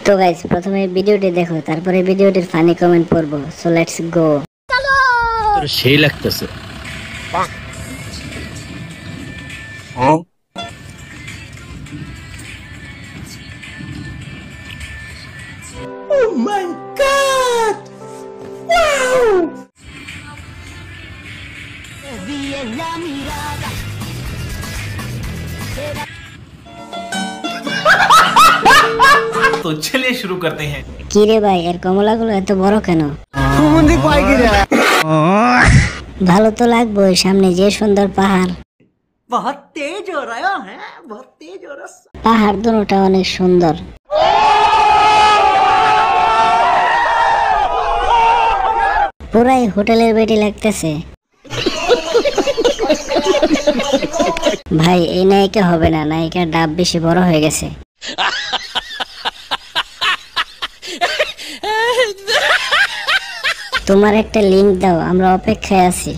তো গাইস প্রথমে ভিডিওটি দেখো, তারপরে ভিডিওটির ফানি কমেন্ট পড়বো। So let's go. তোর সেই লাগতেছে। Oh my God! Wow! तो चलिए शुरू करते हैं। কি রে ভাই, এর কমলাগুলো এত বড় কেন? ভালো তো লাগবে, সামনে যে সুন্দর পাহাড়। बहुत तेज हो रहा है, बहुत तेज हो रहा है। পাহাড় দুটোটা অনেক সুন্দর। পুরাই হোটেলের বেডি লাগতেছে। ভাই এই নায়িকা হবে না, নায়িকার ডাব বেশি বড় হয়ে গেছে। তোমার একটা লিংক দাও, আমরা অপেক্ষায় আছি।